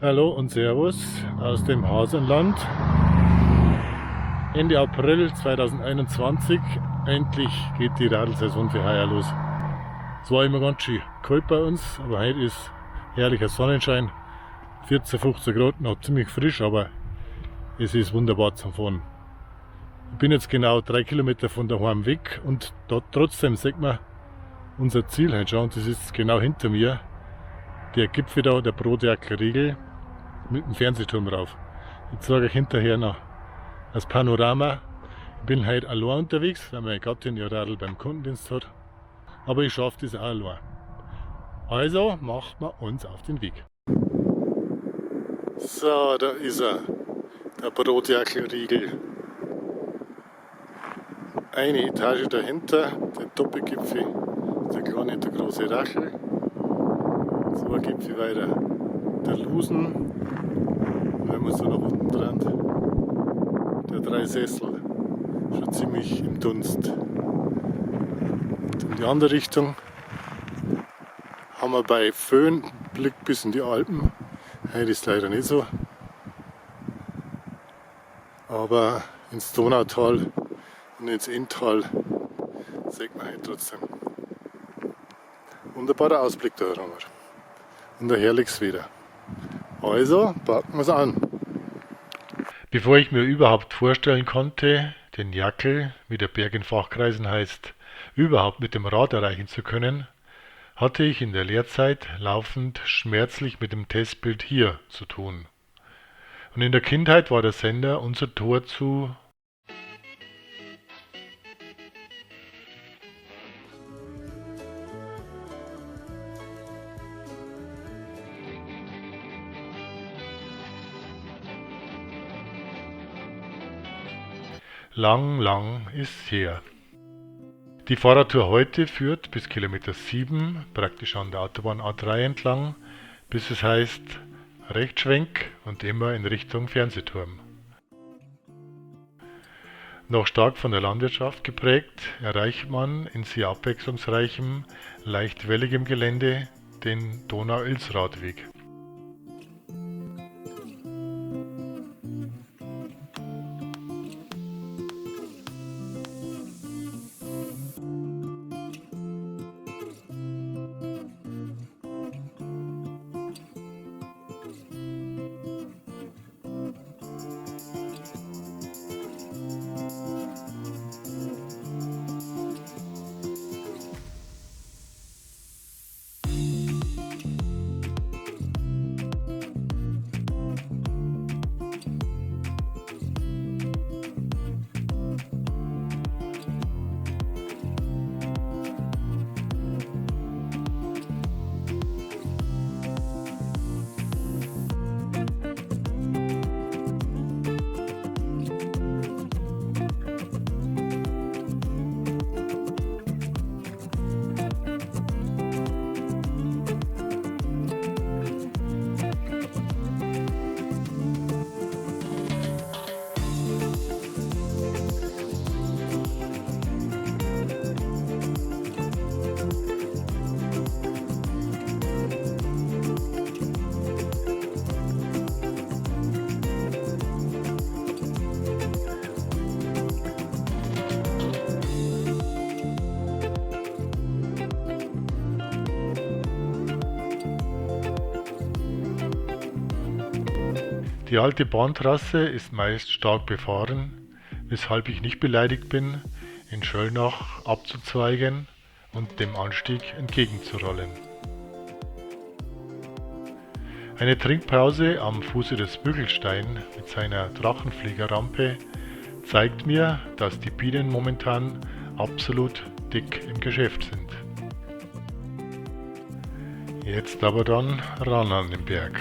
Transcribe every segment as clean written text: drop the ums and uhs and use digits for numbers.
Hallo und Servus aus dem Hasenland. Ende April 2021, endlich geht die Radlsaison für heuer los. Es war immer ganz schön kalt bei uns, aber heute ist herrlicher Sonnenschein. 14, 15 Grad, noch ziemlich frisch, aber es ist wunderbar zum Fahren. Ich bin jetzt genau 3 Kilometer von daheim weg und dort trotzdem sieht man unser Ziel heute schon. Und das ist genau hinter mir. Der Gipfel da, der Brotjackel-Riegel mit dem Fernsehturm drauf. Ich zeige euch hinterher noch das Panorama. Ich bin heute allein unterwegs, weil meine Gattin ihr Radl beim Kundendienst hat. Aber ich schaffe das auch allein. Also machen wir uns auf den Weg. So, da ist er, der Brotjackel-Riegel. Eine Etage dahinter, der Doppelgipfel, der kleine, der große Rachel. So ein Gipfel weiter, der Lusen. Und wenn man so nach unten dran, der 3 Sessel, schon ziemlich im Dunst. Und in die andere Richtung haben wir bei Föhn Blick bis in die Alpen. Heute ist leider nicht so. Aber ins Donautal und ins Inntal sieht man heute trotzdem. Wunderbarer Ausblick da haben wir. Und ein herrliches Wetter. Also packen wir es an. Bevor ich mir überhaupt vorstellen konnte, den Jackel, wie der Berg in Fachkreisen heißt, überhaupt mit dem Rad erreichen zu können, hatte ich in der Lehrzeit laufend schmerzlich mit dem Testbild hier zu tun. Und in der Kindheit war der Sender unser Tor zu lang ist her. Die Fahrradtour heute führt bis Kilometer 7, praktisch an der Autobahn A3 entlang, bis es heißt Rechtschwenk und immer in Richtung Fernsehturm. Noch stark von der Landwirtschaft geprägt, erreicht man in sehr abwechslungsreichem, leicht welligem Gelände den Donau-Ilz-Radweg. Die alte Bahntrasse ist meist stark befahren, weshalb ich nicht beleidigt bin, in Schöllnach abzuzweigen und dem Anstieg entgegenzurollen. Eine Trinkpause am Fuße des Bügelstein mit seiner Drachenfliegerrampe zeigt mir, dass die Bienen momentan absolut dick im Geschäft sind. Jetzt aber dann ran an den Berg.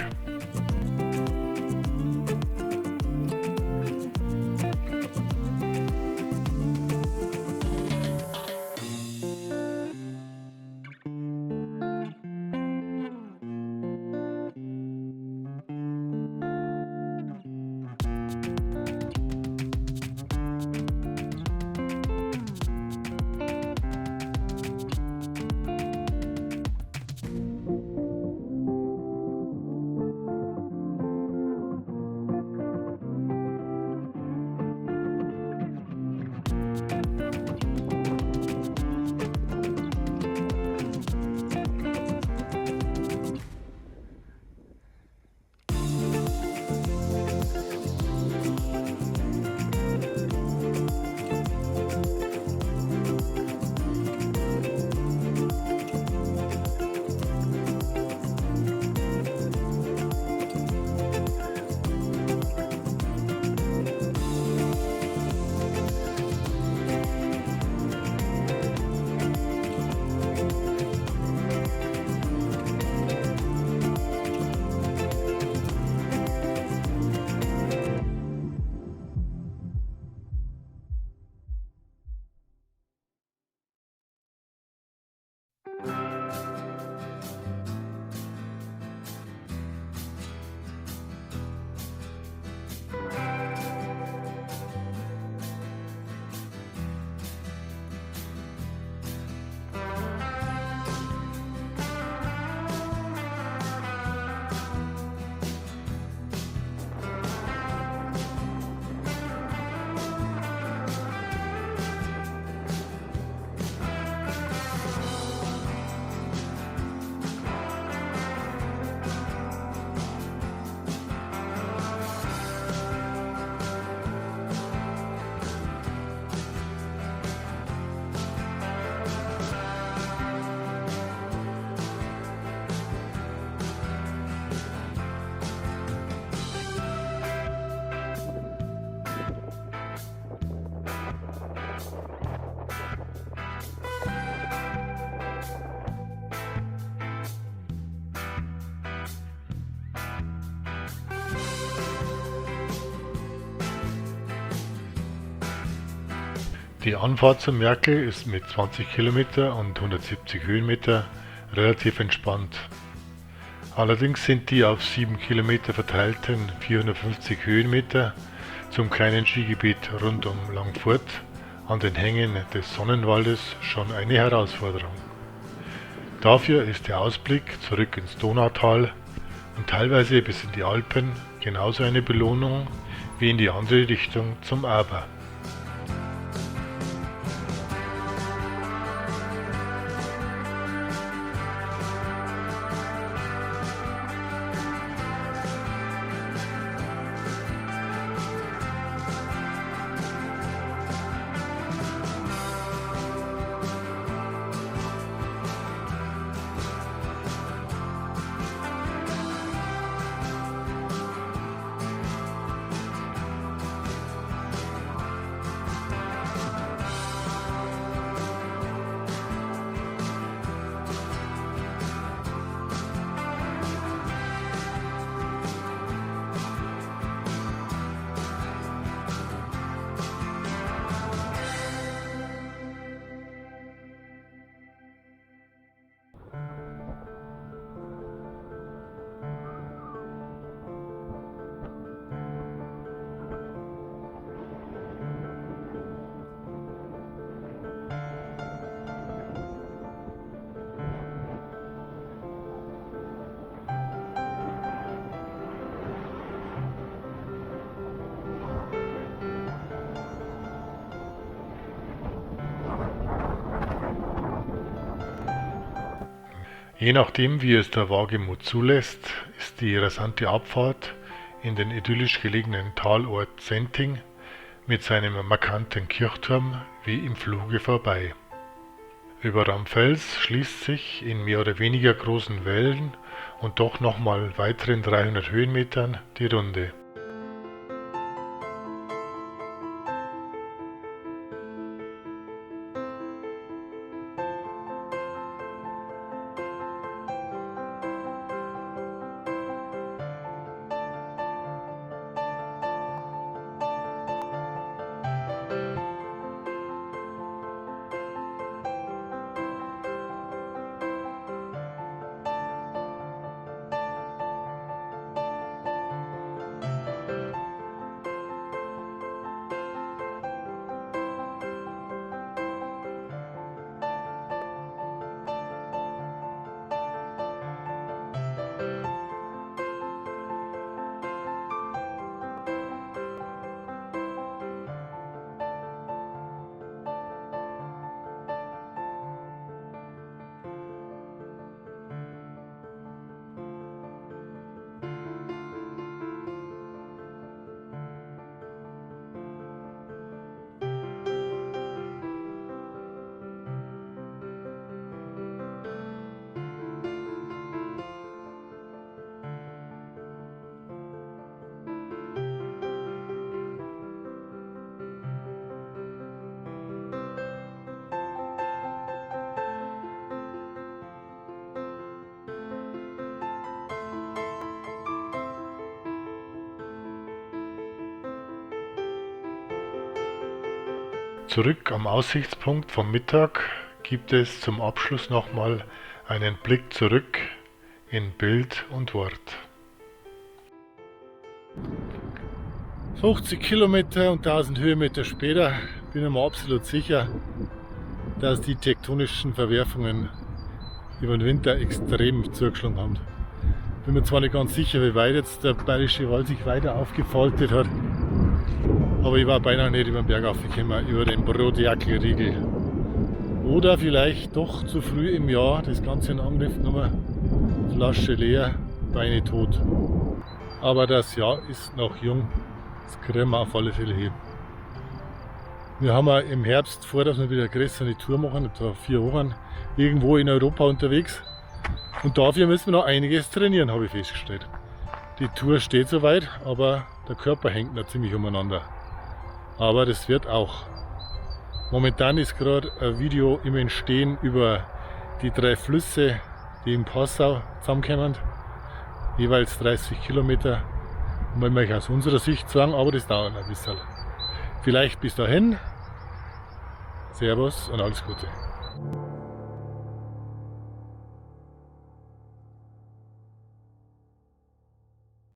Die Anfahrt zum Merkel ist mit 20 Kilometer und 170 Höhenmeter relativ entspannt. Allerdings sind die auf 7 Kilometer verteilten 450 Höhenmeter zum kleinen Skigebiet rund um Langfurt an den Hängen des Sonnenwaldes schon eine Herausforderung. Dafür ist der Ausblick zurück ins Donautal und teilweise bis in die Alpen genauso eine Belohnung wie in die andere Richtung zum Aber. Je nachdem, wie es der Wagemut zulässt, ist die rasante Abfahrt in den idyllisch gelegenen Talort Senting mit seinem markanten Kirchturm wie im Fluge vorbei. Über Ramfels schließt sich in mehr oder weniger großen Wellen und doch nochmal weiteren 300 Höhenmetern die Runde. Zurück am Aussichtspunkt vom Mittag gibt es zum Abschluss nochmal einen Blick zurück in Bild und Wort. 50 Kilometer und 1000 Höhenmeter später bin ich mir absolut sicher, dass die tektonischen Verwerfungen über den Winter extrem zugeschlagen haben. Bin mir zwar nicht ganz sicher, wie weit jetzt der Bayerische Wald sich weiter aufgefaltet hat, aber ich war beinahe nicht über den Berg aufgekommen, über den Brotjackelriegel. Oder vielleicht doch zu früh im Jahr das Ganze in Angriff genommen, Flasche leer, Beine tot. Aber das Jahr ist noch jung, das kriegen wir auf alle Fälle hin. Wir haben im Herbst vor, dass wir wieder eine größere Tour machen, etwa 4 Wochen, irgendwo in Europa unterwegs. Und dafür müssen wir noch einiges trainieren, habe ich festgestellt. Die Tour steht soweit, aber der Körper hängt noch ziemlich umeinander. Aber das wird auch. Momentan ist gerade ein Video im Entstehen über die 3 Flüsse, die in Passau zusammenkommen. Jeweils 30 Kilometer. Wollen wir euch aus unserer Sicht sagen, aber das dauert ein bisschen. Vielleicht bis dahin. Servus und alles Gute.